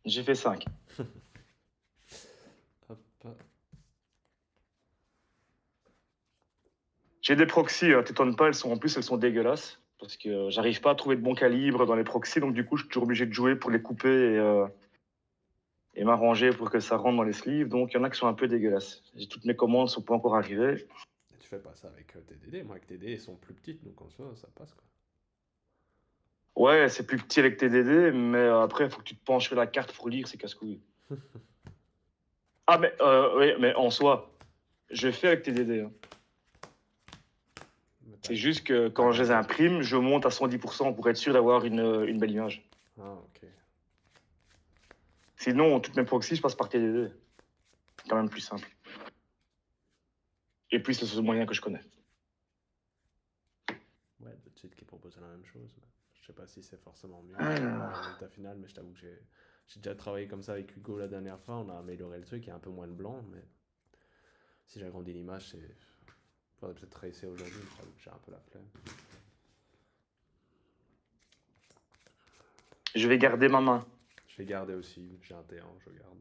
J'ai fait 5. Hop. J'ai des proxys, t'étonnes pas, elles sont dégueulasses. Parce que j'arrive pas à trouver de bon calibre dans les proxys, donc du coup, je suis toujours obligé de jouer pour les couper et m'arranger pour que ça rentre dans les sleeves. Donc il y en a qui sont un peu dégueulasses. Toutes mes commandes sont pas encore arrivées. Et tu fais pas ça avec tes DD. Moi, avec tes DD, elles sont plus petites, donc en soi, ça passe quoi. Ouais, c'est plus petit avec TDD, mais après, il faut que tu te penches sur la carte pour lire, c'est casse-couille. Ah, mais, oui, mais en soi, je fais avec TDD, hein. Mais C'est juste que t'as quand je les grandi. imprime, je monte à 110% pour être sûr d'avoir une belle image. Ah, ok. Sinon, toutes mes proxys, je passe par TDD. C'est quand même plus simple. Et puis, c'est le seul moyen que je connais. Ouais, d'autres sites qui proposent la même chose. Mais je sais pas si c'est forcément mieux le Alors, résultat final, mais je t'avoue que j'ai déjà travaillé comme ça avec Hugo la dernière fois. On a amélioré le truc, il y a un peu moins de blanc, mais si j'agrandis l'image, c'est. Faudrait peut-être tracer aujourd'hui, je t'avoue que j'ai un peu la flemme. je vais garder ma main. Je vais garder aussi, j'ai un T1, je garde.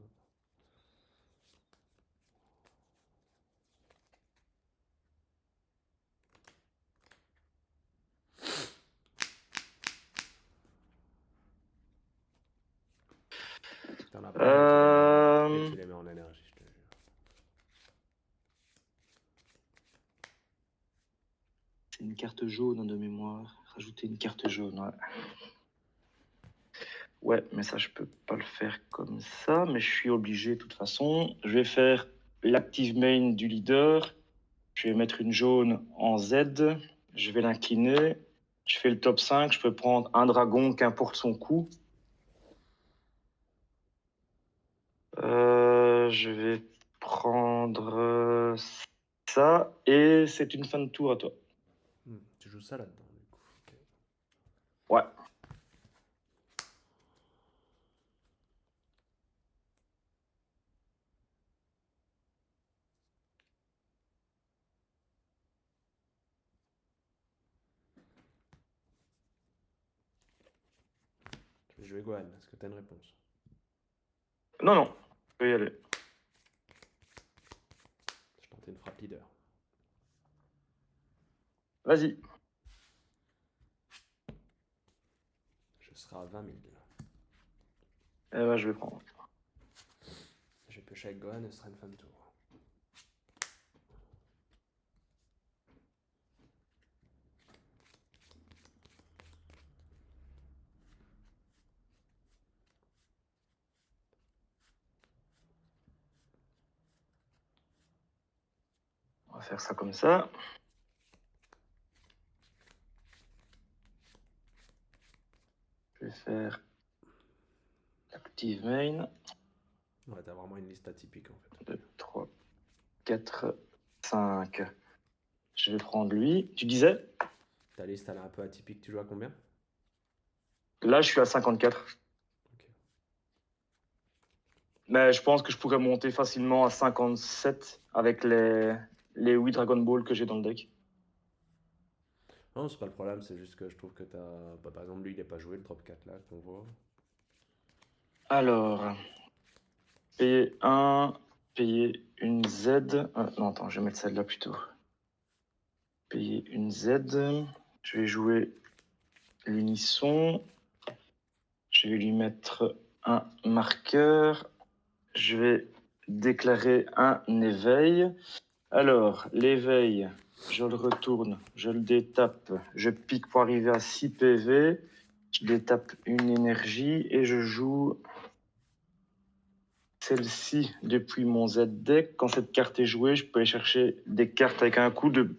T'en as plein et Euh, tu les mets en énergie, je te jure. c'est une carte jaune de mémoire. Rajouter une carte jaune, ouais. Ouais, mais ça, je peux pas le faire comme ça, mais je suis obligé de toute façon. Je vais faire l'active main du leader. Je vais mettre une jaune en Z. Je vais l'incliner. Je fais le top 5. Je peux prendre un dragon, qu'importe son coup. Je vais prendre ça. Et c'est une fin de tour à toi. Tu joues ça là-dedans, du coup. Ok. Ouais. Je vais jouer Gohan, est-ce que t'as une réponse? Non, non. Je peux y aller. Je tentais une frappe leader. Vas-y. Je serai à 20 000. Eh ben, je vais prendre. Je vais piocher avec Gohan et ce sera une fin de tour. On va faire ça comme ça. Je vais faire active main. Ouais, t'as vraiment une liste atypique en fait. 2, 3, 4, 5. Je vais prendre lui. Tu disais? Ta liste, elle est un peu atypique. Tu joues à combien? Là, je suis à 54. Ok. Mais je pense que je pourrais monter facilement à 57 avec les 8 Dragon Ball que j'ai dans le deck. Non, c'est pas le problème, c'est juste que je trouve que t'as. Bah, par exemple, lui, il est pas joué le drop 4 là qu'on voit. Alors, payer un, payer une Z. Non, attends, je vais mettre celle-là plutôt. Payer une Z. Je vais jouer l'unisson. Je vais lui mettre un marqueur. Je vais déclarer un éveil. Alors, l'éveil, je le retourne, je le détape, je pique pour arriver à 6 PV, je détape une énergie et je joue celle-ci depuis mon Z-Deck. Quand cette carte est jouée, je peux aller chercher des cartes avec un coup de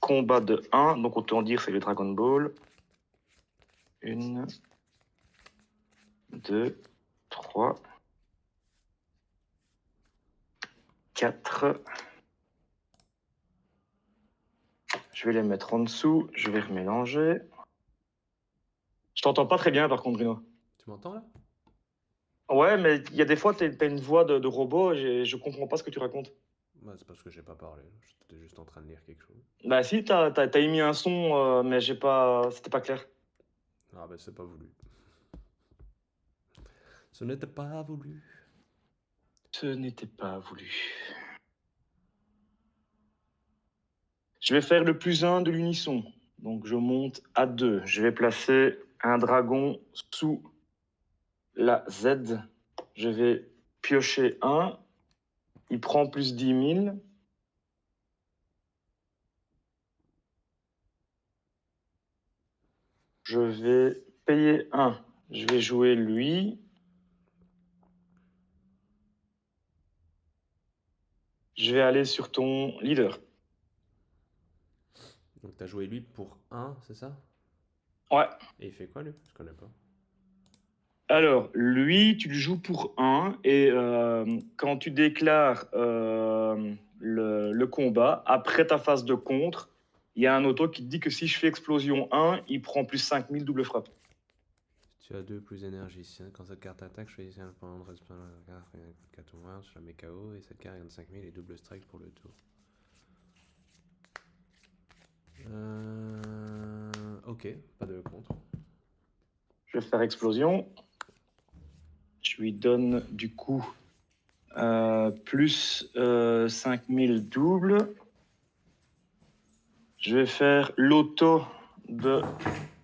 combat de 1, donc autant dire c'est le Dragon Ball. 1, 2, 3, 4. Je vais les mettre en dessous, je vais remélanger. Je t'entends pas très bien par contre, Bruno. Tu m'entends là? Ouais, mais il y a des fois, t'as une voix de robot et je comprends pas ce que tu racontes. Bah, c'est parce que j'ai pas parlé. J'étais juste en train de lire quelque chose. Bah si, t'as émis un son, mais c'était pas clair. Ah, bah, c'est pas voulu. Ce n'était pas voulu. Ce n'était pas voulu. Je vais faire le +1 de l'unisson. Donc je monte à 2. Je vais placer un dragon sous la Z. Je vais piocher 1. Il prend plus 10 000. Je vais payer 1. Je vais jouer lui. Je vais aller sur ton leader. Donc t'as joué lui pour 1, c'est ça? Ouais. Et il fait quoi lui? Je connais pas. Alors, lui, tu le joues pour 1 et quand tu déclares le combat, après ta phase de contre, il y a un auto qui te dit que si je fais explosion 1, il prend plus 5000 double frappe. Tu as 2 plus énergie. Quand cette carte attaque, je choisis un point de respect la carte, un coup de 4 ou moins, je la mets KO et cette carte gagne 5000 et double strike pour le tour. Ok, pas de contre. Je vais faire explosion. Je lui donne du coup plus 5000 double. Je vais faire l'auto de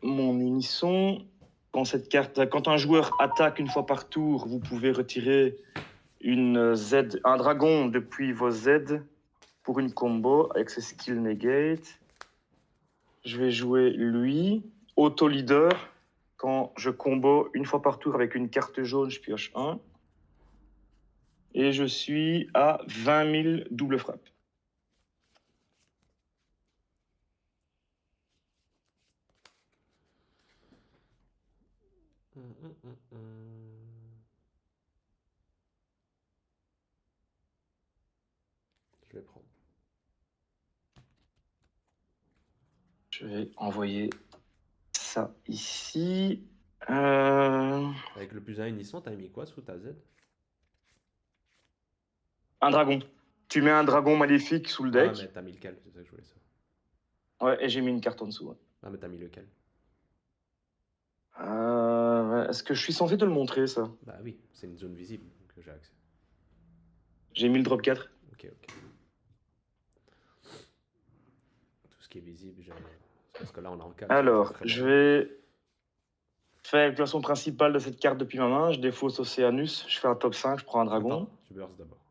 mon unisson. Quand un joueur attaque une fois par tour, vous pouvez retirer un dragon depuis vos Z pour une combo avec ses skill negate. Je vais jouer lui, auto leader. Quand je combo une fois par tour avec une carte jaune, je pioche 1. Et je suis à 20 000 double frappe. Je vais prendre. Je vais envoyer ça ici. Avec le +1 unisson, t'as mis quoi sous ta Z? Un dragon. Tu mets un dragon maléfique sous le Ah, deck. mais t'as mis lequel? C'est ça que je voulais savoir. Ouais, et j'ai mis une carte en dessous. Ouais. Ah, mais t'as mis lequel? Est-ce que je suis censé te le montrer, ça? Bah oui, c'est une zone visible que j'ai accès. J'ai mis le drop 4. Ok. Tout ce qui est visible, c'est parce que là on est en calme. Alors, je vais faire l'activation principale de cette carte depuis ma main. Je défausse Océanus. Je fais un top 5, je prends un dragon. Attends, tu burst d'abord.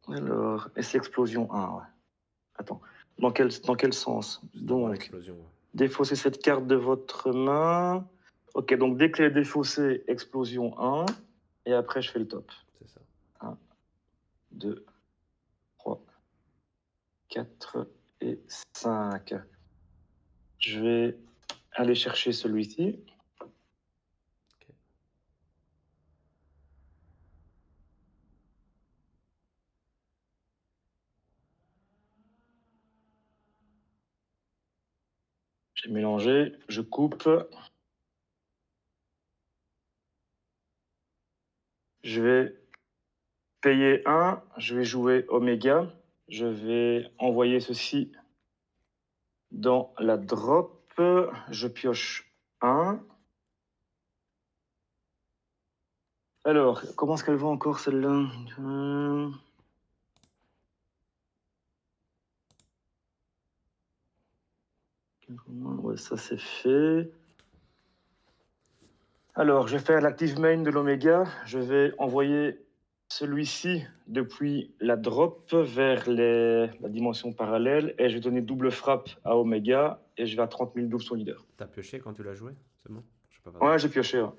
Alors, et c'est explosion 1, ouais. Attends, dans quel sens? D'abord Donc, l'explosion. Ouais. défausser cette carte de votre main. Ok, donc dès qu'elle est défaussée, explosion 1. Et après, je fais le top. C'est ça. 1, 2, 3, 4 et 5. Je vais aller chercher celui-ci. Ok. J'ai mélangé, je coupe. Je vais payer 1, je vais jouer Oméga. Je vais envoyer ceci dans la drop. Je pioche 1. Alors, comment est-ce qu'elle va encore celle-là? Ouais, ça c'est fait. Alors, je vais faire l'active main de l'Oméga. Je vais envoyer celui-ci depuis la drop vers la dimension parallèle et je vais donner double frappe à Oméga et je vais à 30 000 double son leader. T'as pioché quand tu l'as joué? C'est bon? Je sais pas. Ouais, j'ai pioché. Ouais.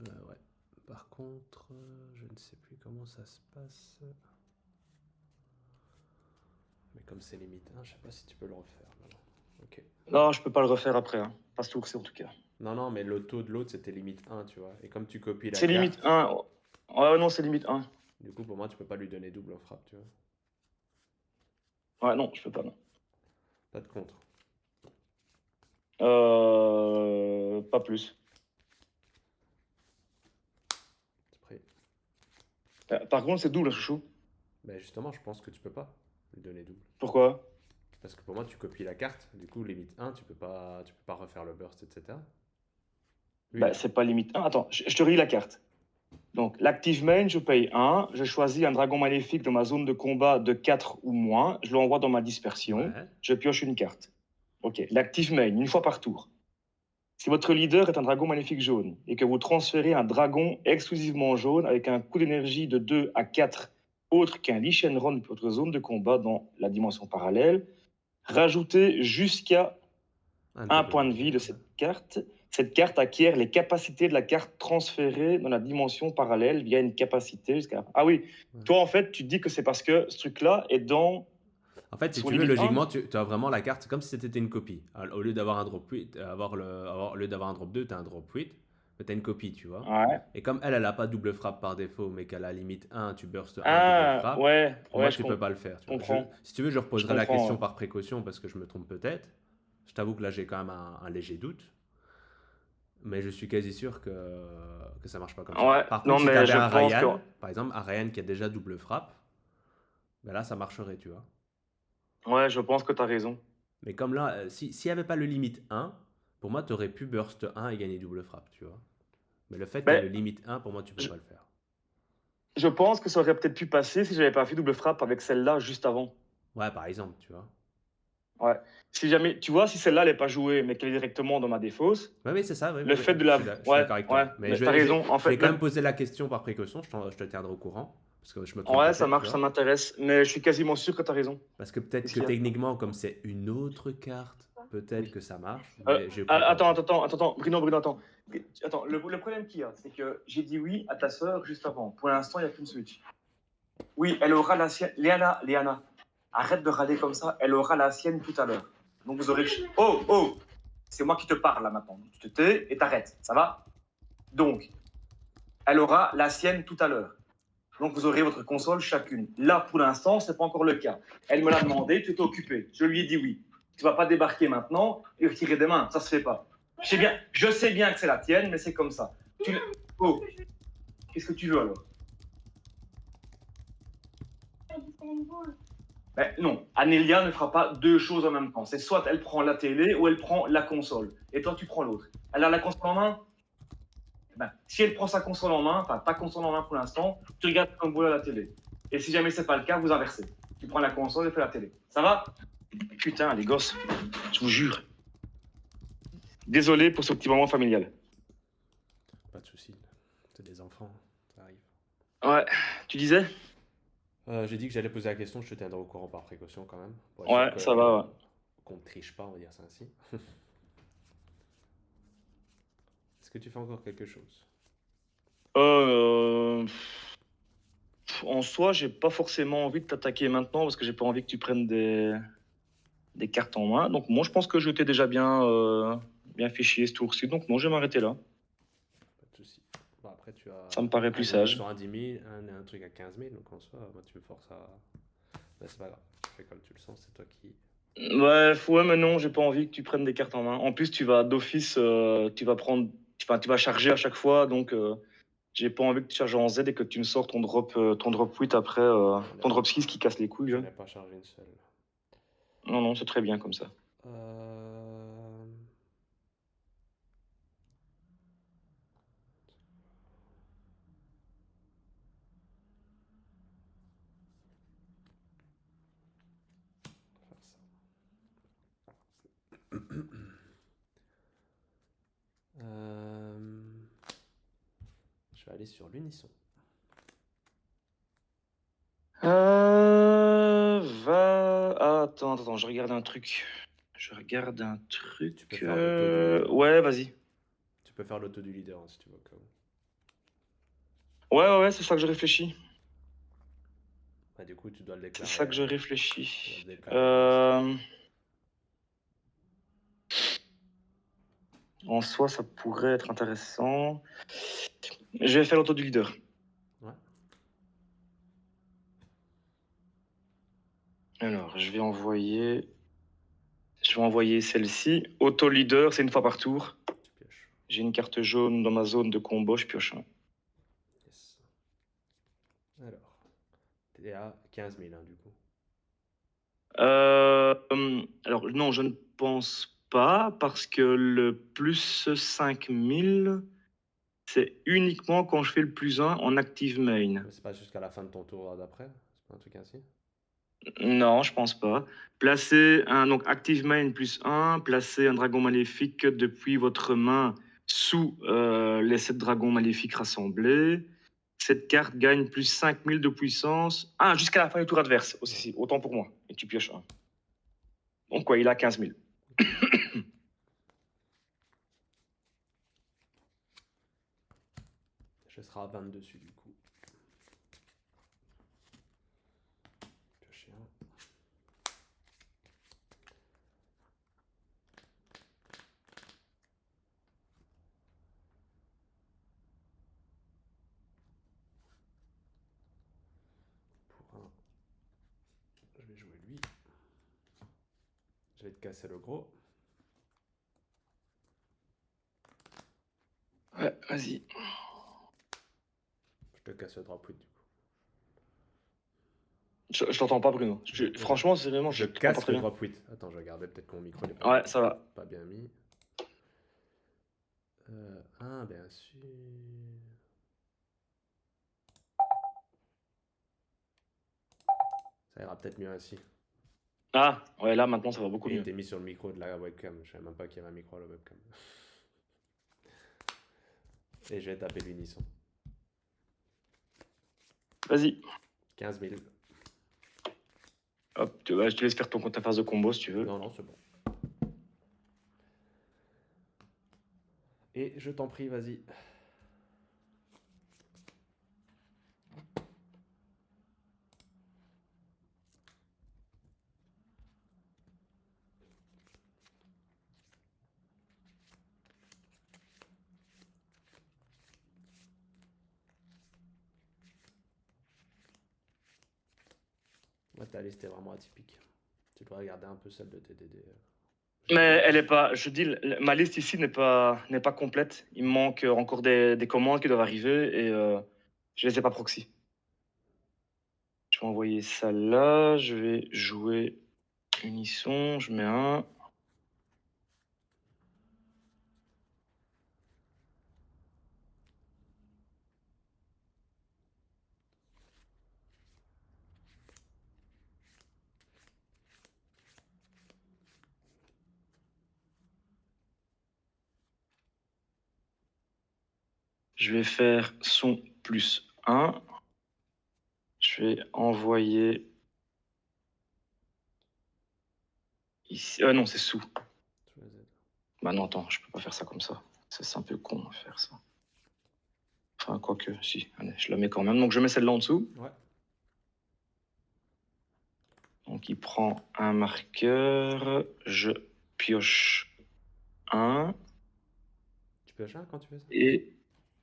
Ouais. Par contre, je ne sais plus comment ça se passe. Mais comme c'est limite 1, je sais pas si tu peux le refaire. Ok. Non, je peux pas le refaire après. Hein. Pas ce tour-ci en tout cas. Non, mais l'auto de l'autre c'était limite 1, tu vois. Et comme tu copies la C'est carte, limite 1. Ouais, non, c'est limite 1. du coup pour moi tu peux pas lui donner double en frappe, tu vois. Ouais, non, je peux pas, non. Pas de contre. Pas plus. C'est prêt. Par contre, c'est double, chouchou. Ben justement, je pense que tu peux pas lui donner double. Pourquoi? Parce que pour moi, tu copies la carte. Du coup, limite un, tu peux pas refaire le burst, etc. Lui, Bah, là. c'est pas limite 1. Attends, je te relis la carte. Donc, l'active main, je paye 1. Je choisis un dragon maléfique dans ma zone de combat de 4 ou moins. Je l'envoie dans ma dispersion. Ouais. Je pioche une carte. Ok, l'active main, une fois par tour. Si votre leader est un dragon maléfique jaune et que vous transférez un dragon exclusivement jaune avec un coût d'énergie de 2 à 4 autre qu'un Lich Enron pour votre zone de combat dans la dimension parallèle, rajoutez jusqu'à Un un token point de vie leader, de ouais. cette carte. Cette carte acquiert les capacités de la carte transférée dans la dimension parallèle via une capacité jusqu'à... Ah oui, Ouais. toi en fait, tu te dis que c'est parce que ce truc-là est dans En fait, si son tu veux, limite 1. logiquement, tu as vraiment la carte, c'est comme si c'était une copie. Au lieu d'avoir un drop 8, au lieu d'avoir un drop 2, tu as un drop 8, mais tu as une copie, tu vois. Ouais. Et comme elle a pas double frappe par défaut, mais qu'elle a limite 1, tu burst 1, double Ah, frappe, ouais, pour ouais, moi, tu peux pas le faire. Tu vois. comprends. Si tu veux, je Je reposerai la comprends, question ouais. par précaution parce que je me trompe peut-être. Je t'avoue que là, j'ai quand même un léger doute. Mais je suis quasi sûr que ça marche pas comme ça. Ouais, Par contre, non, si tu mais avais je un pense que... Ryan, par exemple, un Ryan qui a déjà double frappe, ben là, ça marcherait, tu vois. Ouais, je pense que tu as raison. Mais comme là, s'il n'y avait pas le limite 1, pour moi, tu aurais pu burst 1 et gagner double frappe, tu vois. Mais le fait qu'il y a le Mais limite 1, pour moi, tu peux je, pas le faire. je pense que ça aurait peut-être pu passer si j'avais pas fait double frappe avec celle-là juste avant. Ouais, par exemple, tu vois. Ouais. Si jamais, tu vois, si celle-là n'est pas jouée, mais qu'elle est directement dans ma défausse, Oui, oui, c'est ça, oui, oui, le oui, fait de la... je suis Ouais, d'accord avec ouais, toi. Mais mais t'as raison. En je vais fait, quand même poser la question par précaution, je te tiendrai au courant, parce que je me trompe ouais, ça peut-être, tu marche, ça vois. m'intéresse. Mais je suis quasiment sûr que t'as raison. Parce que peut-être Qu'est-ce que qu'il y a? techniquement, comme c'est une autre carte, peut-être Oui. que ça marche, mais je crois pas Attends, trop. attends, attends, attends, Bruno, attends. Attends, le problème qu'il y a, c'est que j'ai dit oui à ta sœur juste avant. Pour l'instant, il n'y a qu'une switch. Oui, elle aura la sienne. Léana, arrête de râler comme ça. Elle aura la sienne tout à l'heure. Donc vous aurez. Oh, oh! C'est moi qui te parle là maintenant. Tu te tais et t'arrêtes. Ça va? Donc, elle aura la sienne tout à l'heure. Donc vous aurez votre console chacune. Là, pour l'instant, ce n'est pas encore le cas. Elle me l'a demandé, tu étais occupé. Je lui ai dit oui. Tu ne vas pas débarquer maintenant et retirer des mains. Ça ne se fait pas. Je sais bien que c'est la tienne, mais c'est comme ça. Oh, qu'est-ce que tu veux alors? Ben, non, Anélia ne fera pas deux choses en même temps. C'est soit elle prend la télé ou elle prend la console. Et toi, tu prends l'autre. Elle a la console en main? Ben, si elle prend sa console en main, enfin ta console en main pour l'instant, tu regardes comme vous à la télé. Et si jamais c'est pas le cas, vous inversez. Tu prends la console et fais la télé. Ça va? Putain, les gosses, je vous jure. Désolé pour ce petit moment familial. Pas de souci. C'est des enfants, ça arrive. Ouais, tu disais? J'ai dit que j'allais poser la question, je te tiendrai au courant par précaution quand même, pour être sûr Ouais, ça va, ouais. qu'on ne triche pas, on va dire ça ainsi. Est-ce que tu fais encore quelque chose? Euh, En soi, j'ai pas forcément envie de t'attaquer maintenant parce que j'ai pas envie que tu prennes des cartes en main. Donc moi, je pense que je t'ai déjà bien fait chier ce tour-ci. Donc non, je vais m'arrêter là. Pas de souci. Bon, après, tu as Ça me paraît un plus bonus sage. sur un 10 000, un truc à 15 000, donc en soi, moi, tu me forces à. Bah, c'est pas grave, tu fais comme tu le sens, c'est toi qui. Ouais, mais non, j'ai pas envie que tu prennes des cartes en main. En plus, tu vas d'office, tu vas prendre, tu vas charger à chaque fois. Donc j'ai pas envie que tu charges en Z et que tu me sors ton drop 8 après, ton drop 6 qui casse les couilles. Je Hein. n'ai pas chargé une seule. Non, non, c'est très bien comme ça. Euh... on va faire ça. Euh, Je vais aller sur l'unisson. Attends, je regarde un truc. Tu peux faire l'auto du. Ouais, vas-y. Tu peux faire l'auto du leader hein, si tu veux. Ouais, c'est ça que je réfléchis. Bah, du coup, tu dois le C'est déclarer. ça que je Tu dois réfléchis. le déclarer à l'instant. En soi, ça pourrait être intéressant. Je vais faire l'auto du leader. Ouais. Alors, je vais envoyer celle-ci. Auto leader, c'est une fois par tour. Tu pioches. J'ai une carte jaune dans ma zone de combo, je pioche un. Yes. Alors, T'es à 15 000, hein, du coup. Alors non, je ne pense pas, parce que le plus 5000, c'est uniquement quand je fais le plus 1 en active main. Mais c'est pas jusqu'à la fin de ton tour d'après? C'est pas un truc ainsi? Non, je pense pas. Placez un donc active main plus 1, placez un dragon maléfique depuis votre main sous les 7 dragons maléfiques rassemblés. Cette carte gagne plus 5000 de puissance. Ah, jusqu'à la fin du tour adverse. Oh, si, autant pour moi. Et tu pioches un. Donc quoi, il a 15 000. Je serai à 20 dessus, du coup. Piocher un. Pour un, je vais jouer lui. Je vais te casser le gros. Ouais, vas-y. Je te casse le drop du coup. Je t'entends pas, Bruno. Franchement, c'est vraiment, Je t'entends pas casse très le bien. drop 8. Attends, je regardais peut-être que mon micro n'est Ouais, ça va. pas bien mis. Ah, bien sûr. Ça ira peut-être mieux ainsi. Ah, ouais, là, maintenant, ça va beaucoup Et il mieux. était mis sur le micro de la webcam. Je savais même pas qu'il y avait un micro à la webcam. Et je vais taper l'unisson. Vas-y. 15 000. Hop, je te laisse faire ta phase de combo si tu veux. Non, non, c'est bon. Et je t'en prie, vas-y. Ouais, ta liste est vraiment atypique. Tu devrais regarder un peu celle de TDD. Mais elle est pas. Je dis, ma liste ici n'est pas complète. Il me manque encore des commandes qui doivent arriver et je les ai pas proxy. Je vais envoyer ça là. Je vais jouer unisson. Je mets un. Je vais faire son plus 1. Je vais envoyer ici. Non, c'est sous. Bah non, attends, je peux pas faire ça comme ça. C'est un peu con de faire ça. Enfin, quoique, si. Allez, je la mets quand même. Donc, je mets celle-là en dessous. Ouais. Donc, il prend un marqueur. Je pioche un. Tu pioches un quand tu fais ça? Et.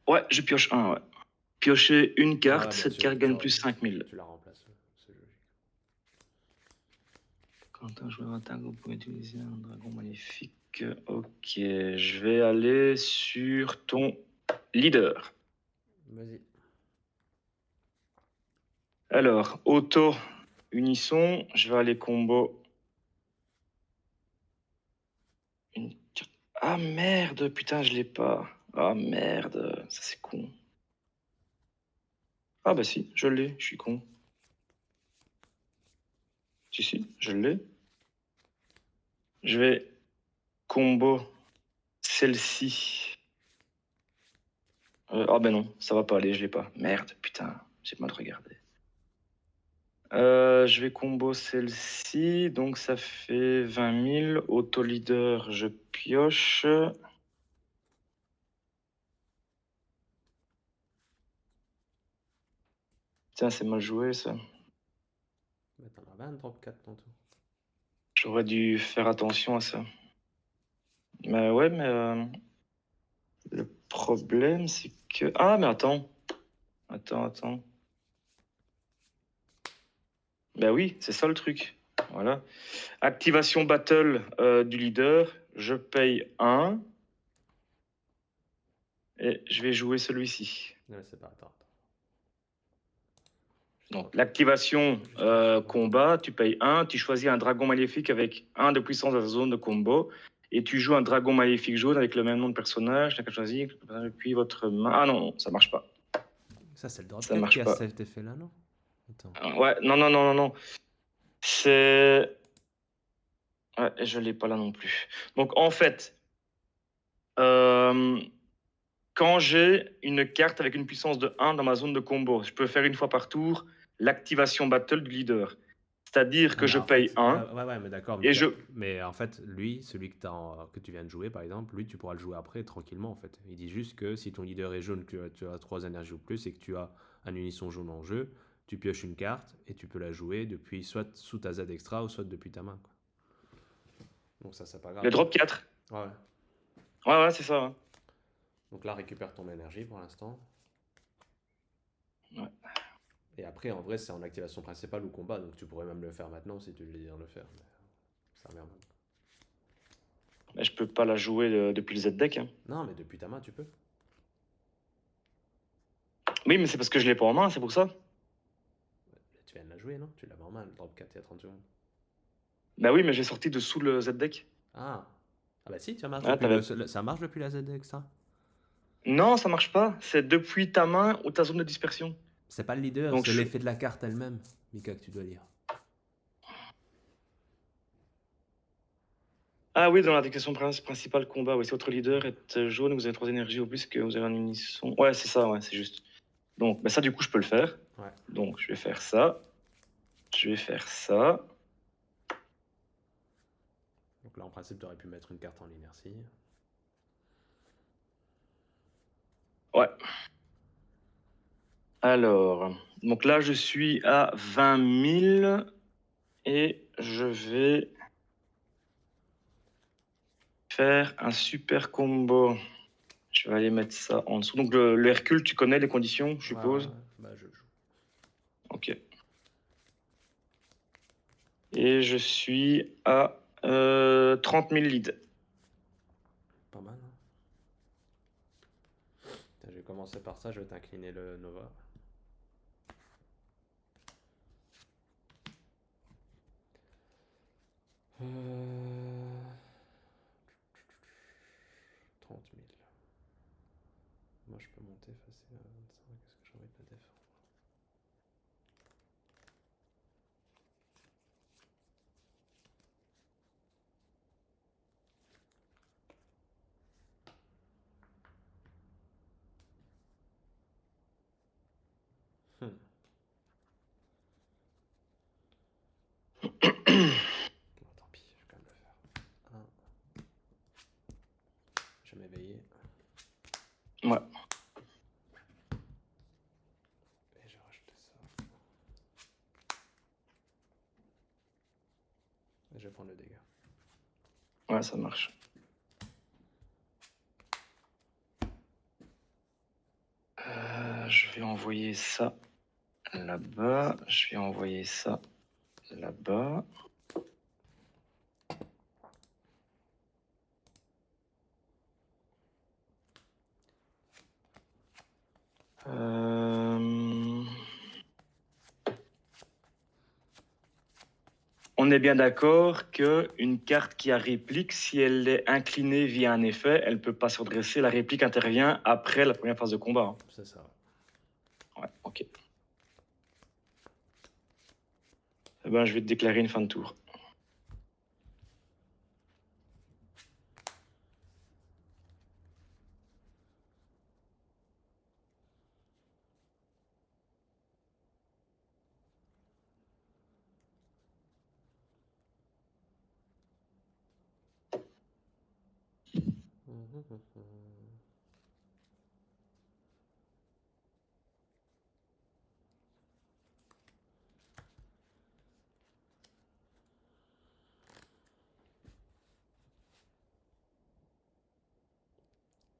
Ouais, je pioche un, ouais. Piocher une carte, Ouais, bien cette sûr, carte gagne plus 5000. Tu la remplaces, c'est logique. Quand un joueur attaque, vous pouvez utiliser un dragon maléfique. Ok, je vais aller sur ton leader. Vas-y. Alors, auto, unisson, je vais aller combo. Ah merde, putain, je l'ai pas. Ah merde, ça c'est con. Ah bah si, je l'ai, je suis con. Si, je l'ai. Je vais combo celle-ci. Ah ben non, ça va pas aller, je l'ai pas. Merde, putain, j'ai mal regardé. Je vais combo celle-ci, donc ça fait 20 000. Auto-leader, je pioche. Tiens, c'est mal joué ça. Mais t'en as 20 drop 4 tantôt. J'aurais dû faire attention à ça. Mais ouais, mais le problème c'est que... Ah mais attends. Attends. Ben oui, c'est ça le truc. Voilà. Activation battle du leader. Je paye 1. Et je vais jouer celui-ci. Ouais, c'est pas. Attends. Donc, l'activation combat, tu payes 1, tu choisis un dragon maléfique avec 1 de puissance dans ta zone de combo, et tu joues un dragon maléfique jaune avec le même nom de personnage, t'as qu'à choisir, puis votre main. Ah non, ça marche pas. Ça, c'est le drop Ça 4 marche qui a pas. cet effet-là, non? Attends. Ouais, non, non, non, non, non. C'est. Ouais, je l'ai pas là non plus. Donc, en fait, euh, quand j'ai une carte avec une puissance de 1 dans ma zone de combo, je peux faire une fois par tour l'activation battle du leader. C'est-à-dire que Mais je en paye fait, 1 ouais, mais d'accord. et je. Mais en fait, lui, celui que tu viens de jouer, par exemple, lui, tu pourras le jouer après tranquillement, en fait. Il dit juste que si ton leader est jaune, que tu as 3 énergies ou plus et que tu as un unisson jaune en jeu, tu pioches une carte et tu peux la jouer depuis soit sous ta Z extra ou soit depuis ta main, quoi. Donc ça, c'est pas grave. Le drop 4. Ouais. Ouais, ouais, c'est ça. Ouais. Donc là, récupère ton énergie pour l'instant. Ouais. Et après, en vrai, c'est en activation principale ou combat, donc tu pourrais même le faire maintenant si tu le désires le faire. Mais ça merde. Mais je peux pas la jouer depuis le Z-Deck. Hein. Non, mais depuis ta main, tu peux. Oui, mais c'est parce que je l'ai pas en main, c'est pour ça. Tu viens de la jouer, non? Tu l'avais en main, le drop 4 il y a 30 secondes. Bah oui, mais j'ai sorti dessous le Z-Deck. Ah. Ah bah si, ça marche, Ah, ça marche depuis la ZX, ça. Non, ça marche pas. C'est depuis ta main ou ta zone de dispersion. C'est pas le leader, Donc c'est l'effet de la carte elle-même, Mika, que tu dois lire. Ah oui, dans la déclaration principale combat, oui, si votre leader est jaune, vous avez 3 énergies au plus que vous avez un unisson. Ouais, c'est ça, ouais, c'est juste. Donc, bah ça, du coup, je peux le faire. Ouais. Donc, je vais faire ça. Je vais faire ça. Donc là, en principe, tu aurais pu mettre une carte en inertie. Ouais. Alors, donc là, je suis à 20 000 et je vais faire un super combo. Je vais aller mettre ça en dessous. Donc, le Hercule, tu connais les conditions, je suppose. Ouais, bah je joue. Ok. Et je suis à 30 000 leads. Pas mal, hein. Putain, je vais commencer par ça, je vais t'incliner le Nova. Euh... 30 000. Moi, je peux monter facile à 25. Qu'est-ce que j'ai envie de la défendre? Bon, tant pis, je vais quand même le faire. 1. Je vais m'éveiller. Ouais. Et je vais rajouter ça. Et je vais prendre le dégât. Ouais, ça marche. Je vais envoyer ça là-bas. Je vais envoyer ça là-bas. On est bien d'accord qu'une carte qui a réplique, si elle est inclinée via un effet, elle ne peut pas se redresser. La réplique intervient après la première phase de combat. Hein. C'est ça. Ouais, ok. Eh ben, je vais te déclarer une fin de tour.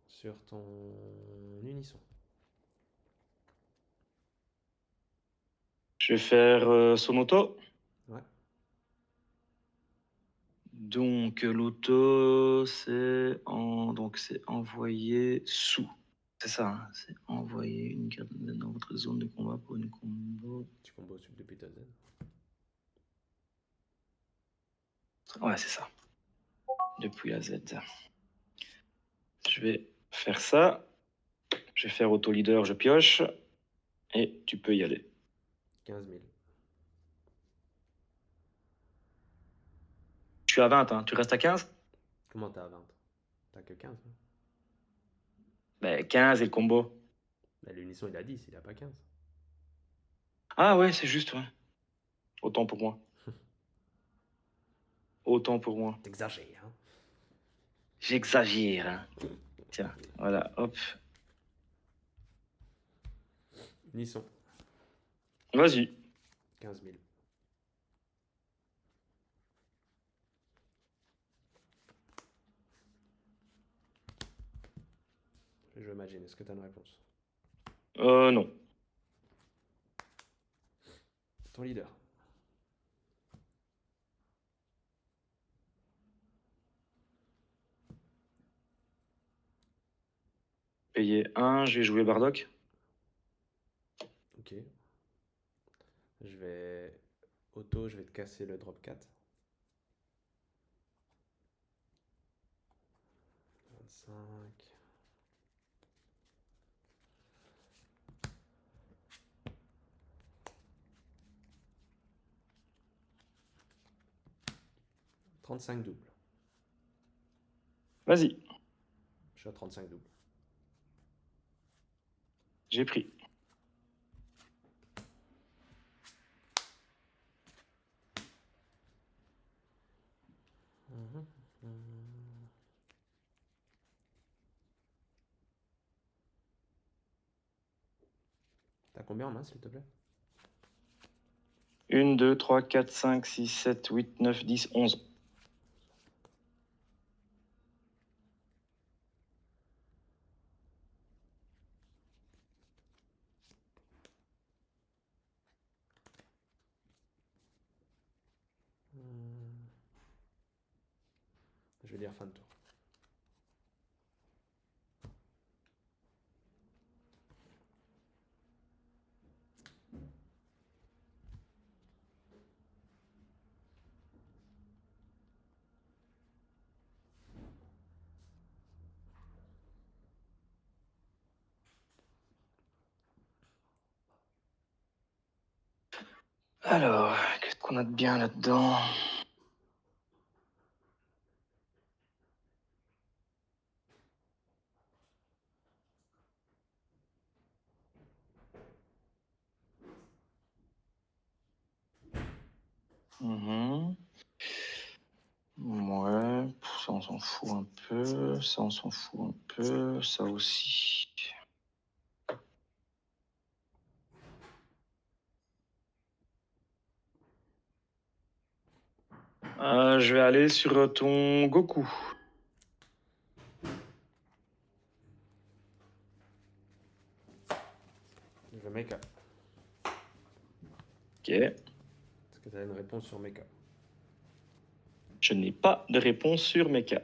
Sur ton unisson. Je vais faire son auto. Ouais. Donc l'auto, c'est donc c'est envoyé sous. C'est ça, hein, c'est envoyer une carte dans votre zone de combat pour une combo. Tu combos depuis ta Z. Ouais, c'est ça. Depuis la Z. Je vais faire ça. Je vais faire auto-leader, je pioche. Et tu peux y aller. 15 000. Je suis à 20, hein. Tu restes à 15? Comment t'as à 20? T'as que 15. Hein. Ben, 15 et le combo. Bah, l'unisson, il a 10, il a pas 15. Ah ouais, c'est juste, ouais. Autant pour moi. Autant pour moi. T'exagères, hein. J'exagère, hein. Tiens, voilà, hop. Unisson, Vas-y. 15 000. Je imagine, est-ce que t'as une réponse? Non. Ton leader. Payer 1, je vais jouer Bardock. Ok. Je vais... Auto, je vais te casser le drop 4. 25. « 35 doubles. Vas-y, Je suis à 35 doubles. j'ai pris. T'as combien en main, s'il te plaît? 1, 2, 3, 4, 5, 6, 7, 8, 9, 10, 11. Je vais dire fin de tour. Alors, qu'est-ce qu'on a de bien là-dedans? Ouais, ça on s'en fout un peu, ça on s'en fout un peu, ça aussi. Je vais aller sur ton Goku. Je vais Mecha. Ok. Est-ce que t'as une réponse sur Mecha? Je n'ai pas de réponse sur Mecha.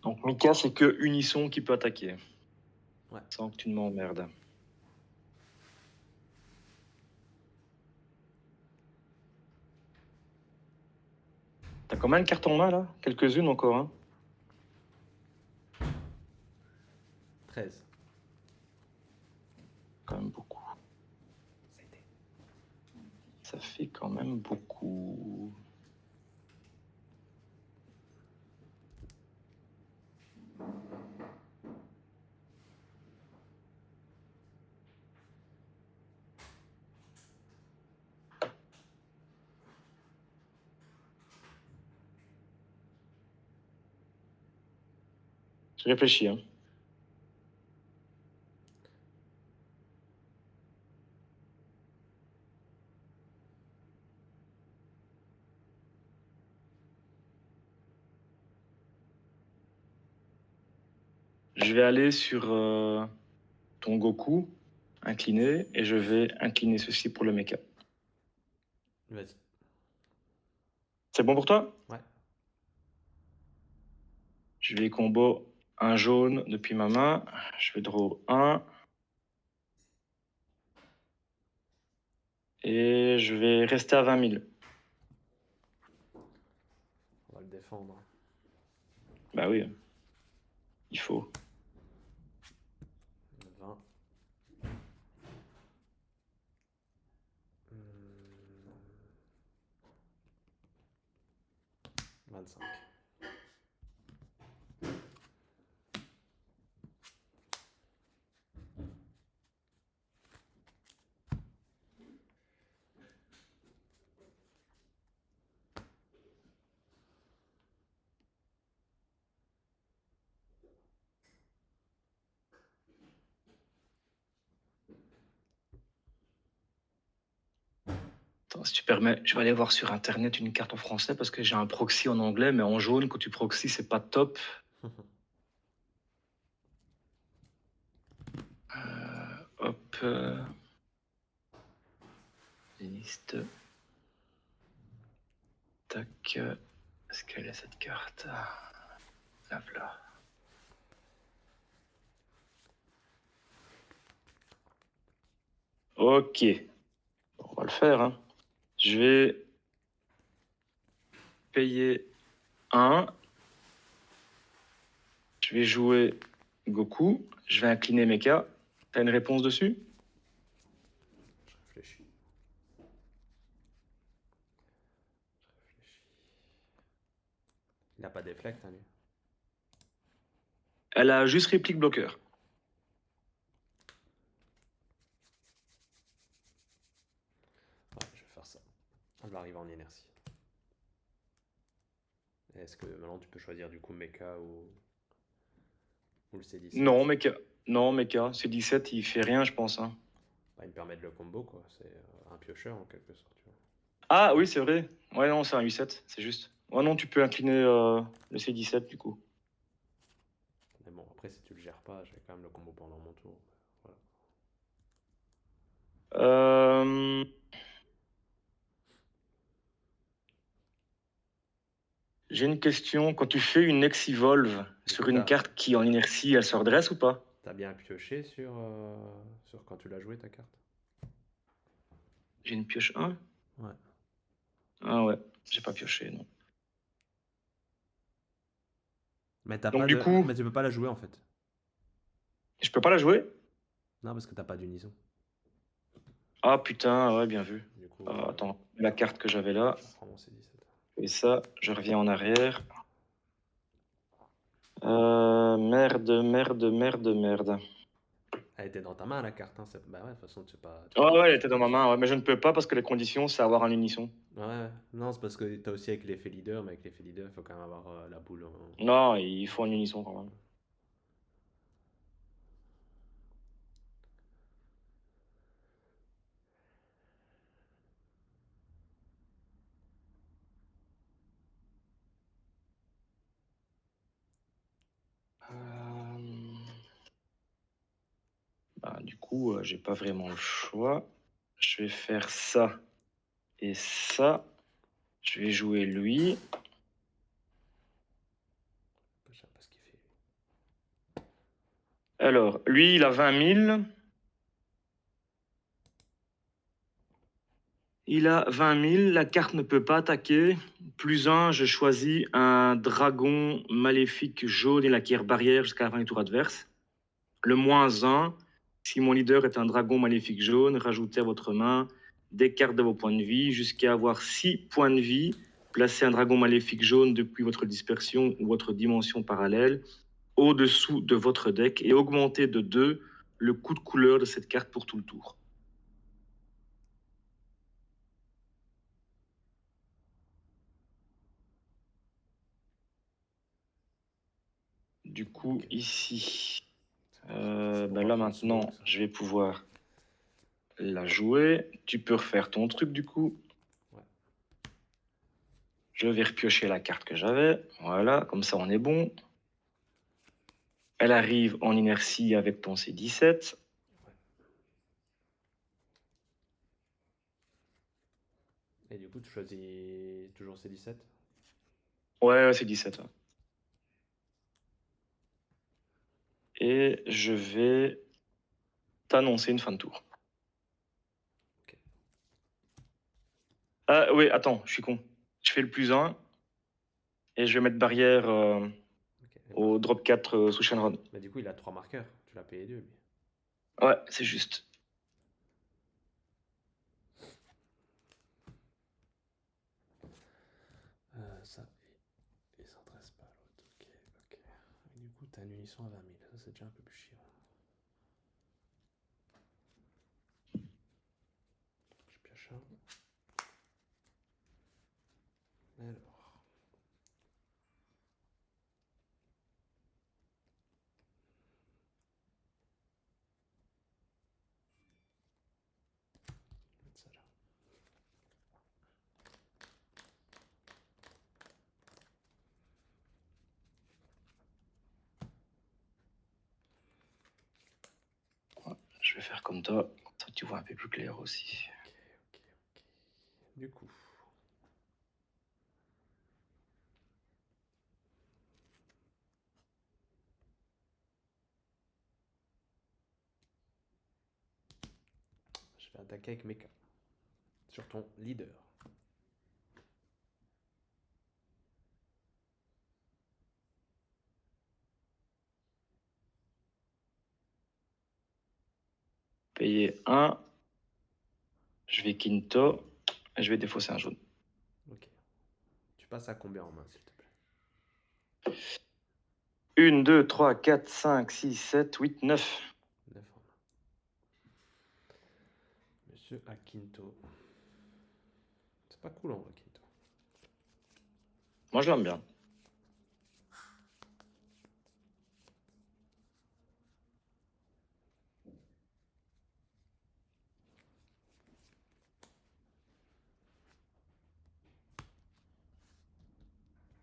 Donc Mika, c'est que Unisson qui peut attaquer. Ouais. Sans que tu ne m'emmerdes. T'as combien de cartes en main là? Quelques-unes encore, hein? 13. Quand même beaucoup. Ça a été. Ça fait quand même beaucoup. Je réfléchis, hein. Je vais aller sur ton Goku, incliné, et je vais incliner ceci pour le mecha. Vas-y. C'est bon pour toi? Ouais. Je vais combo un jaune depuis ma main. Je vais draw 1. Et je vais rester à 20 000. On va le défendre. Bah oui, il faut. 20. 25. Attends, si tu permets, je vais aller voir sur internet une carte en français parce que j'ai un proxy en anglais, mais en jaune, quand tu proxy, c'est pas top. Hop. Liste. Tac. Est-ce qu'elle est cette carte? La voilà. Ok. On va le faire. Hein. Je vais payer 1. Je vais jouer Goku. Je vais incliner Mecha. T'as une réponse dessus? Je réfléchis. Il n'a pas déflect, hein, lui. Elle a juste réplique bloqueur. Ouais, je vais faire ça. Elle va arriver en inertie. Est-ce que maintenant tu peux choisir du coup Mecha ou le C17? Non, Mecha. Non, Mecha. C17, il fait rien, je pense. Hein. Bah, il me permet de le combo, quoi. C'est un piocheur en quelque sorte. Tu vois. Ah oui, c'est vrai. Ouais, non, c'est un U7, c'est juste. Ouais, non, tu peux incliner le C17 du coup. Mais bon, après, si tu le gères pas, j'ai quand même le combo pendant mon tour. Voilà. Euh, J'ai une question. Quand tu fais une Ex-Evolve Du sur coup, une carte qui en inertie, elle se redresse ou pas? t'as bien pioché sur quand tu l'as joué ta carte? J'ai une pioche 1? Ouais. Ah ouais, j'ai pas pioché, non. Mais t'as Donc pas du de. coup, Mais tu peux pas la jouer en fait. je peux pas la jouer? Non, parce que t'as pas d'unison. Ah putain, ouais, bien vu. Du coup, Attends, la carte que j'avais là. je reprends mon C17. Et ça, je reviens en arrière. Merde, merde, merde, merde. Elle était dans ta main la carte, hein. Bah ouais, de toute façon, tu peux Oh pas ouais, elle piocher était dans comme ma ça. main, ouais, mais je ne peux pas parce que les conditions, c'est avoir un unisson. Ouais, non, c'est parce que t'as aussi avec l'effet leader, mais avec l'effet leader, il faut quand même avoir la boule Non, il faut en un feu. unisson quand même. Bah, du coup, j'ai pas vraiment le choix. Je vais faire ça et ça. Je vais jouer lui. Je sais pas ce qu'il fait. Alors, lui, il a 20 000. Il a 20 000. La carte ne peut pas attaquer. Plus un, je choisis un dragon maléfique jaune et l'acquiert barrière jusqu'à la fin du tour adverse. Le moins un, si mon leader est un dragon maléfique jaune, rajoutez à votre main des cartes de vos points de vie jusqu'à avoir 6 points de vie. Placez un dragon maléfique jaune depuis votre dispersion ou votre dimension parallèle au-dessous de votre deck et augmentez de 2 le coût de couleur de cette carte pour tout le tour. Du coup, Ok. ici, C'est ben beaucoup là trop de maintenant, smoke, ça. je vais pouvoir la jouer. Tu peux refaire ton truc du coup. Ouais. Je vais repiocher la carte que j'avais. Voilà, comme ça on est bon. Elle arrive en inertie avec ton C17. Et du coup, tu choisis toujours C17? Ouais, c'est 17. Ouais. Et je vais t'annoncer une fin de tour. Ok. Ah oui, attends, je suis con. Je fais le +1 et je vais mettre barrière Ok. au drop 4 sous Shenron. Mais du coup, il a 3 marqueurs. Tu l'as payé 2, lui. Ouais, c'est juste. Ça, il s'intéresse pas à l'autre. Ok, ok. Et du coup, t'as une unisson à 20 000. Ça, c'est déjà un peu plus chiant. Je pioche un. Alors. Mettre ça là. Je vais faire comme toi. Comme ça, tu vois un peu plus clair aussi. Ok, ok, ok. Du coup. Je vais attaquer avec Mecha. Sur ton leader. Payer 1. Je vais Quinto. Et je vais défausser un jaune. Ok. Tu passes à combien en main, s'il te plaît? 1, 2, 3, 4, 5, 6, 7, 8, 9. 9 en main. Monsieur Akinto. C'est pas cool en vrai, Akinto. Moi, je l'aime bien.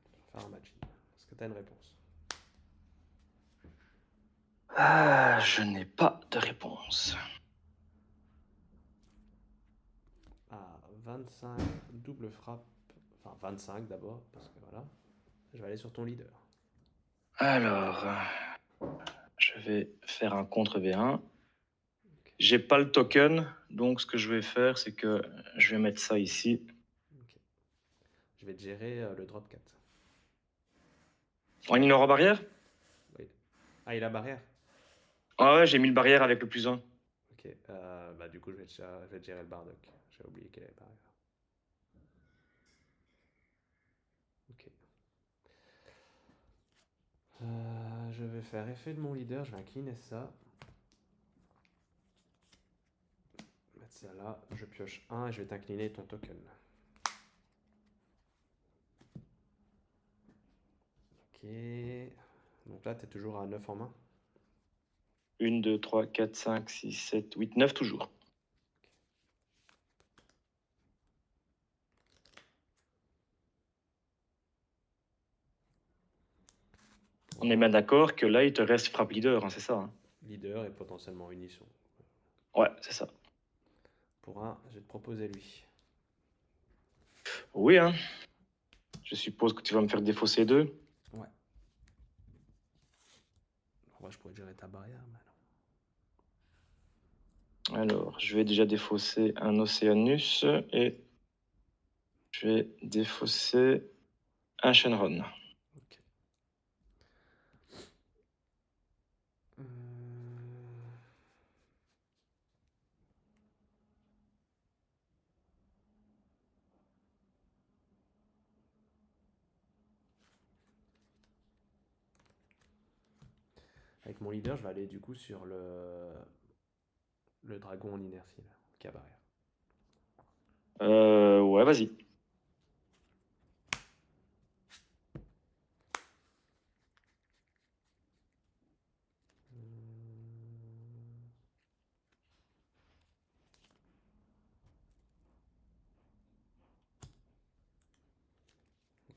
On va faire un match. Est-ce que t'as une réponse? Ah, je n'ai pas de réponse. Ah, 25, double frappe. Enfin, 25 d'abord, parce que voilà. Je vais aller sur ton leader. Alors, je vais faire un contre V1. Ok. J'ai pas le token, donc ce que je vais faire, c'est que je vais mettre ça ici. Ok. Je vais te gérer le drop 4. En ignore barrière? Oui. Ah, il a barrière? Ah ouais, j'ai mis le barrière avec le +1. Ok. Bah, du coup, je vais te gérer le Bardock. J'ai oublié qu'il avait barrière. Ok. Je vais faire effet de mon leader. Je vais incliner ça. Mettre ça là. Je pioche 1 et je vais t'incliner ton token. Ok. Donc là, tu es toujours à 9 en main. 1, 2, 3, 4, 5, 6, 7, 8, 9 toujours. On est bien d'accord que là, il te reste frappe leader, hein, c'est ça, hein? Leader et potentiellement unisson. Ouais, c'est ça. Pour un, je vais te proposer lui. Oui, hein. Je suppose que tu vas me faire défausser 2. Ouais. Ouais, je pourrais gérer ta barrière, mais non. Alors, je vais déjà défausser un Océanus et je vais défausser un Shenron. Ok. Euh, Avec mon leader, je vais aller du coup sur le dragon en inertie, là, qui a barrière. Ouais, vas-y. Tu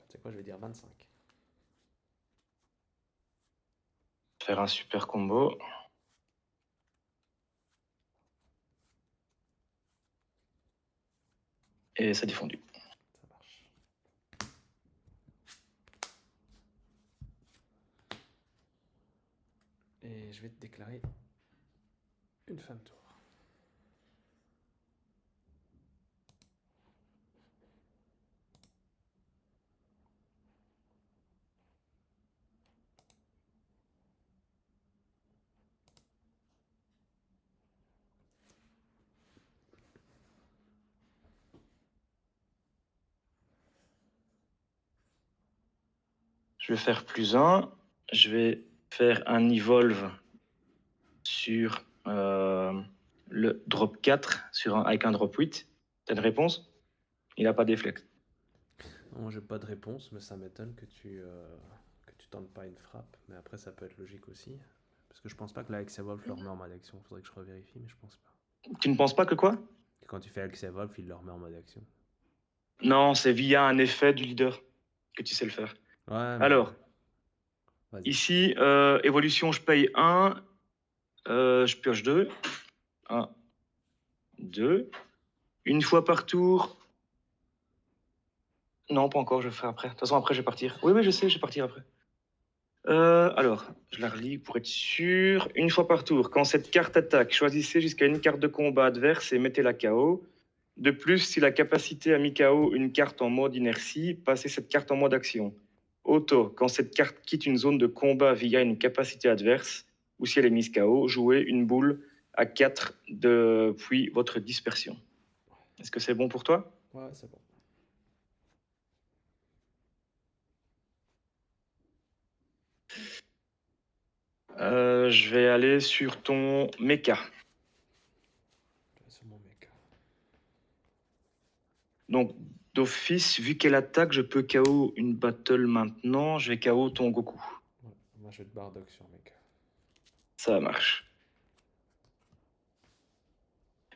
sais quoi, je vais dire 25. Faire un super combo. Et ça défendu. Ça marche. Et Et je vais te déclarer une fin de tour. Je vais faire +1. Je vais faire un evolve sur le drop 4 avec un drop 8. T'as une réponse? Il n'a pas d'effet. Non, j'ai pas de réponse, mais ça m'étonne que tu tentes pas une frappe. Mais après, ça peut être logique aussi. Parce que je pense pas que la Hexevolve le remet en mode action. Faudrait que je revérifie, mais je pense pas. Tu ne penses pas que quoi? Que quand tu fais Hexevolve, il le remet en mode action. Non, c'est via un effet du leader que tu sais le faire. Ouais, mais Alors, vas-y. ici, évolution, je paye 1. Je pioche 2. 1, 2. Une fois par tour. Non, pas encore, je le ferai après. De toute façon, après, je vais partir. Oui, je sais, je vais partir après. Alors, je la relis pour être sûr. Une fois par tour, quand cette carte attaque, choisissez jusqu'à une carte de combat adverse et mettez-la KO. De plus, si la capacité a mis KO une carte en mode inertie, passez cette carte en mode action. Auto, quand cette carte quitte une zone de combat via une capacité adverse, ou si elle est mise KO, jouez une boule à 4 depuis votre dispersion. Est-ce que c'est bon pour toi? Ouais, c'est bon. Je vais aller sur ton mecha. C'est mon mec. Donc, d'office, vu qu'elle attaque, je peux KO une battle maintenant. Je vais KO ton Goku. Ouais, moi, je vais te Bardock sur mec. Ça marche.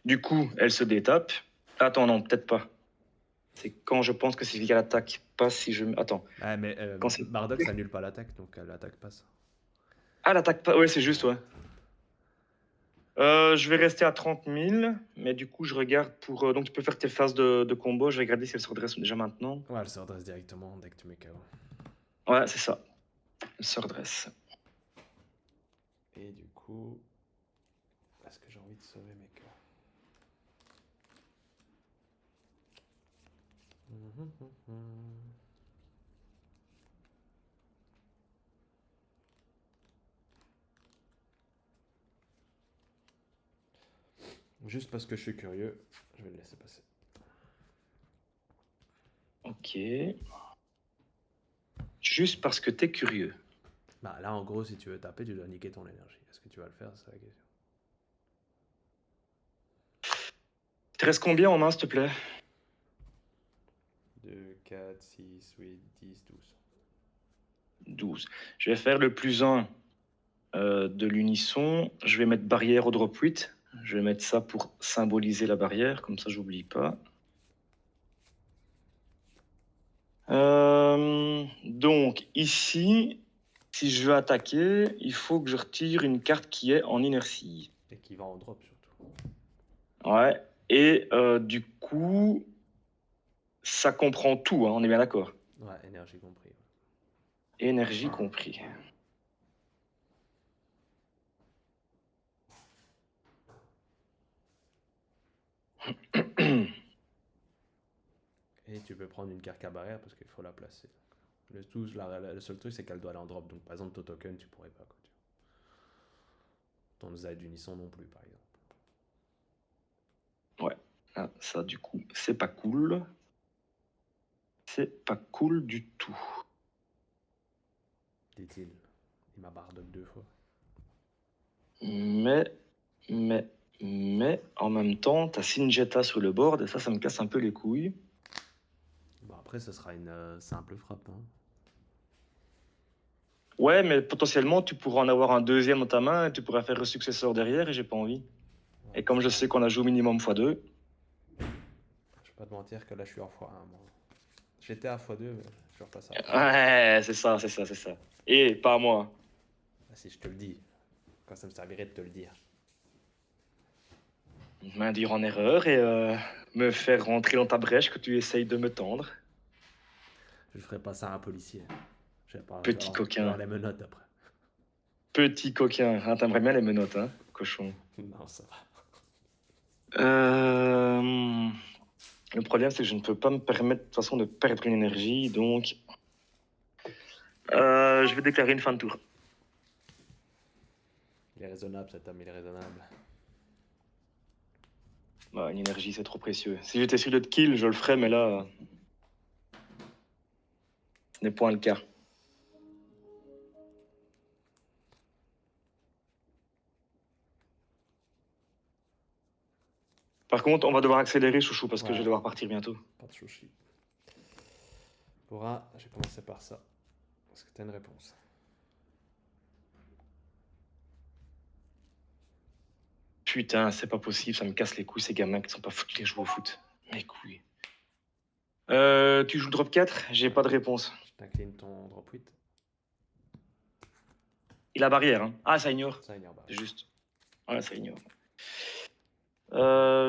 Du coup, elle se détape. Attends, non, peut-être pas. C'est quand je pense que c'est vu qu'elle attaque, pas si je... Attends. Ouais, mais Quand c'est... Bardock, ça annule pas l'attaque, donc l'attaque passe. Ah, l'attaque pas... Ouais, c'est juste, ouais. Je vais rester à 30 000, mais du coup, je regarde pour... donc, tu peux faire tes phases de combo. Je vais regarder si elles se redressent déjà maintenant. Ouais, elle se redresse directement dès que tu mets KO. Ouais, c'est ça. Elles se redressent. Et du coup, est-ce que j'ai envie de sauver mes KO? Juste parce que je suis curieux, je vais le laisser passer. Ok. Juste parce que t'es curieux. Bah là, en gros, si tu veux taper, tu dois niquer ton énergie. Est-ce que tu vas le faire? C'est la question. Il te reste combien en main, s'il te plaît? 2, 4, 6, 8, 10, 12. 12. Je vais faire le +1 de l'unisson. Je vais mettre barrière au drop 8. Je vais mettre ça pour symboliser la barrière, comme ça j'oublie pas. Donc ici, si je veux attaquer, il faut que je retire une carte qui est en inertie. Et qui va en drop surtout. Ouais. Et du coup, ça comprend tout, hein, on est bien d'accord. Ouais, énergie compris. Ouais. Énergie compris. Et tu peux prendre une carte à barrière parce qu'il faut la placer. Le seul truc, c'est qu'elle doit aller en drop. Donc, par exemple, ton token, tu pourrais pas. Quoi, tu vois. Ton Z d'unisson non plus, par exemple. Ouais. Ah, ça, du coup, c'est pas cool. C'est pas cool du tout. Dit-il. Il m'a bardock 2 fois. Mais, en même temps, t'as Singeta sur le board et ça me casse un peu les couilles. Bon, après, ce sera une simple frappe. Hein. Ouais, mais potentiellement, tu pourras en avoir un deuxième dans ta main et tu pourras faire le successeur derrière et j'ai pas envie. Ouais, Et comme je sais qu'on la joue minimum x2. Je vais pas te mentir que là, je suis en x1. Moi. J'étais à x2, mais je repasse à x1. Ouais, c'est ça, c'est ça, c'est ça. Et pas moi. Ah, si je te le dis, quand ça me servirait de te le dire. M'induire en erreur et me faire rentrer dans ta brèche que tu essayes de me tendre. Je ferai pas ça à un policier. Je vais pas Petit avoir coquin. les menottes après. Petit coquin. Ah, t'aimerais bien les menottes, hein, cochon. Non, ça va. Le problème, c'est que je ne peux pas me permettre de toute façon de perdre une énergie, donc je vais déclarer une fin de tour. Il est raisonnable cet homme, il est raisonnable. Bah, une énergie, c'est trop précieux. Si j'étais sûr de te kill, je le ferais, mais là, ce n'est point le cas. Par contre, on va devoir accélérer, chouchou, parce que Ouais. je vais devoir partir bientôt. Pas de chouchi. Laura, j'ai commencé par ça. Est-ce que t'as une réponse? Putain, c'est pas possible, ça me casse les couilles, ces gamins qui sont pas foutus de jouer au foot. Mes couilles. Tu joues drop 4? J'ai pas de réponse. Je t'incline ton drop 8. Il a barrière, hein. Ah, ça ignore. Ça ignore pas. C'est juste. Ouais, ça ignore.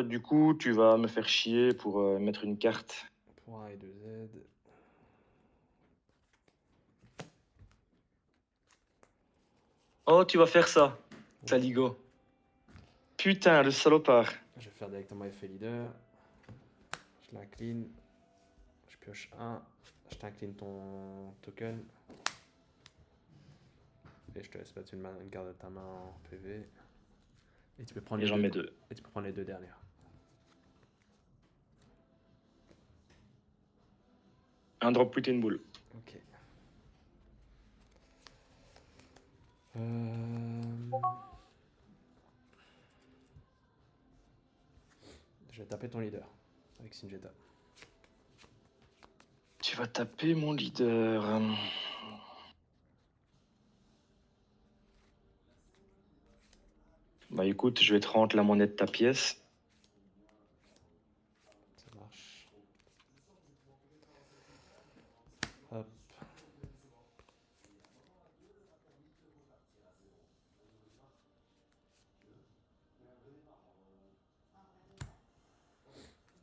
Du coup, tu vas me faire chier pour mettre une carte. Pour A et 2Z. Oh, tu vas faire ça, Saligo. Putain, le salopard. Je vais faire directement effet leader. Je l'incline. Je pioche 1. Je t'incline ton token. Et je te laisse mettre une carte de ta main en PV. Et tu peux prendre Et les j'en deux. mets 2. Et tu peux prendre les deux dernières. Un drop put et une boule. Ok. Je vais taper ton leader avec Singeta. Tu vas taper mon leader. Bah écoute, je vais te rendre la monnaie de ta pièce. Ça marche. Hop.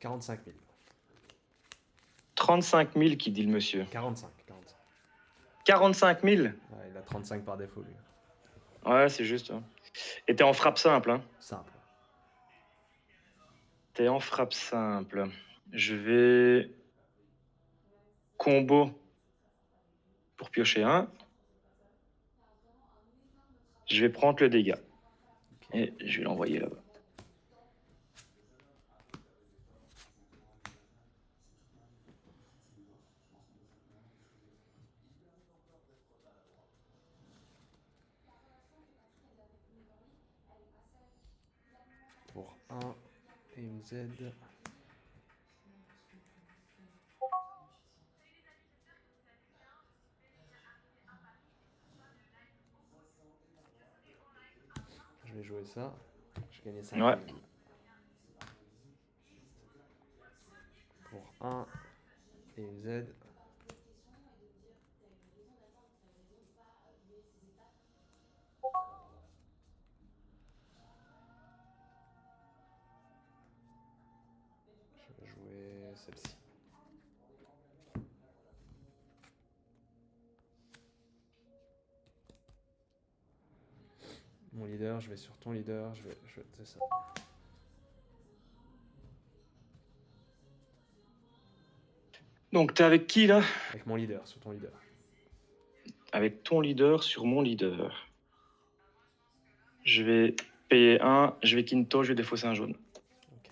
« 45 000. 35 000 qui dit le monsieur. 45. 45 000? Ouais, il a 35 par défaut, lui. Ouais, c'est juste. Hein. Et t'es en frappe simple, hein. Simple. T'es en frappe simple. Je vais... Combo pour piocher 1. Je vais prendre le dégât. Et je vais l'envoyer là-bas. Pour 1 et une Z. Je vais jouer ça. Je gagne 5 Ouais. 000. Pour 1 et une Z. Je vais jouer celle-ci. Mon leader, je vais sur ton leader, c'est ça. Donc t'es avec qui là? Avec mon leader, sur ton leader. Avec ton leader sur mon leader. Je vais payer 1, je vais quinto, je vais défausser un jaune. Ok.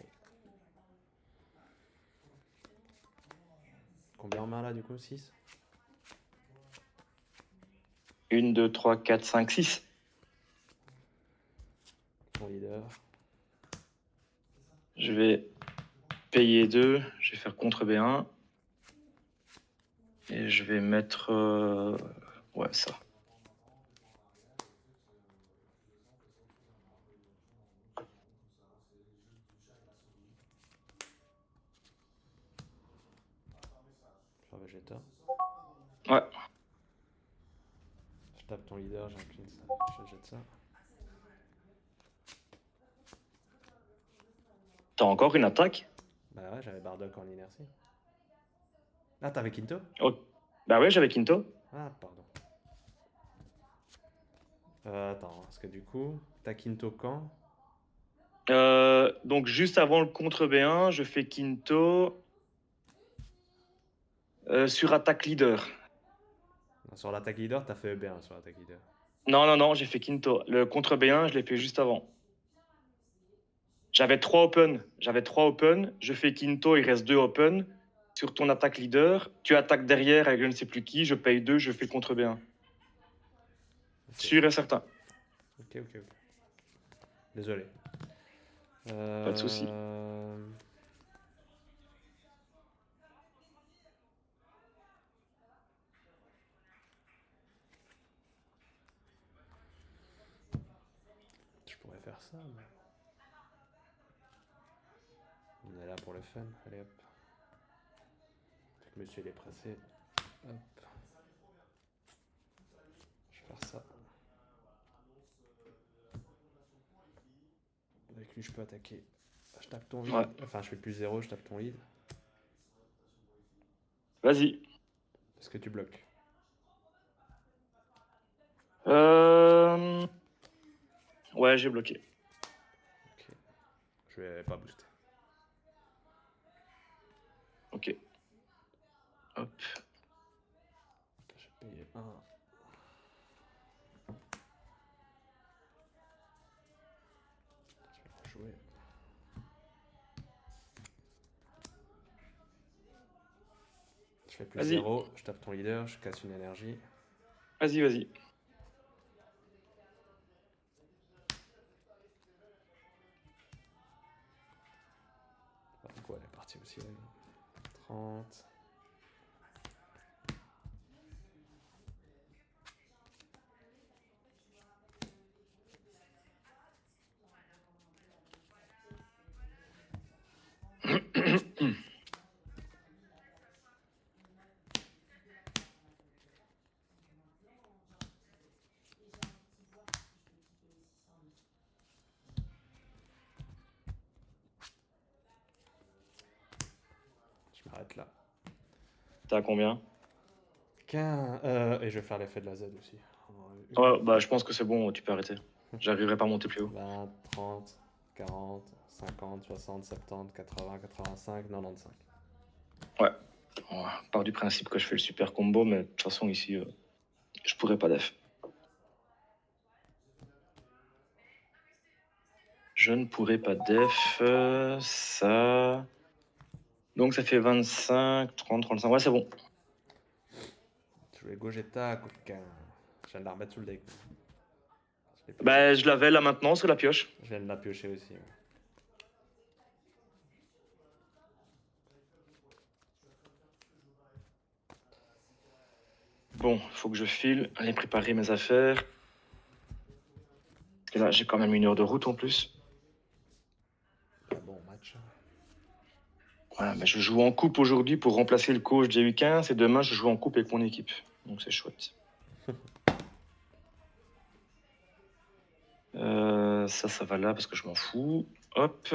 Combien en main là du coup? 6? 1, 2, 3, 4, 5, 6. Ton leader. Je vais payer 2, je vais faire contre B1. Et je vais mettre... ouais, ça. Fleur Vegeta. Ouais. Je tape ton leader, j'incline ça. Je jette ça. T'as encore une attaque? Bah ouais, j'avais Bardock en inertie. Ah, t'avais Quinto? Oh. Bah ouais, j'avais quinto. Ah, pardon. Attends, parce que du coup, t'as Quinto quand? Donc juste avant le contre B1, je fais Quinto sur attaque leader. Sur l'attaque leader, t'as fait B1 sur l'attaque leader. Non, j'ai fait Quinto. Le contre B1, je l'ai fait juste avant. J'avais 3 open. Je fais Quinto, il reste 2 open. Sur ton attaque leader, tu attaques derrière avec je ne sais plus qui, je paye 2, je fais le contre B1. Ok, Sûr et certain. ok. Désolé. Pas de souci. Je pourrais faire ça, mais... On est là pour le fun. Allez hop. Monsieur il est pressé. Hop. Je vais faire ça. Avec lui, je peux attaquer. Je tape ton lead. Ouais. Enfin, je fais plus 0, je tape ton lead. Vas-y. Est-ce que tu bloques? Ouais, j'ai bloqué. Ok. Je vais pas booster. Ok. Hop. Je vais payer 1. Je vais rejouer. Je fais plus Vas-y. 0, je tape ton leader, je casse une énergie. Vas-y. Du coup, elle est partie aussi. 30. Je m'arrête là. T'as à combien? 15. Et je vais faire l'effet de la Z aussi. Ouais, bah je pense que c'est bon, tu peux arrêter. J'arriverai pas à monter plus haut. 20, 30, 40, 50, 60, 70, 80, 85, 95. Ouais. On part du principe que je fais le super combo, mais de toute façon ici, je pourrais pas def. Je ne pourrais pas def. Ça. Donc ça fait 25, 30, 35. Ouais, c'est bon. Je vais Gogeta, coquin. Je viens de la remettre sous le deck. Bah, je l'avais là maintenant sur la pioche. Je viens de la piocher aussi. Ouais. Bon, faut que je file, aller préparer mes affaires. Et là, j'ai quand même 1 heure de route en plus. Bon match. Voilà, bah, je joue en coupe aujourd'hui pour remplacer le coach du 15 et demain, je joue en coupe avec mon équipe. Donc c'est chouette. Ça va là parce que je m'en fous. Hop.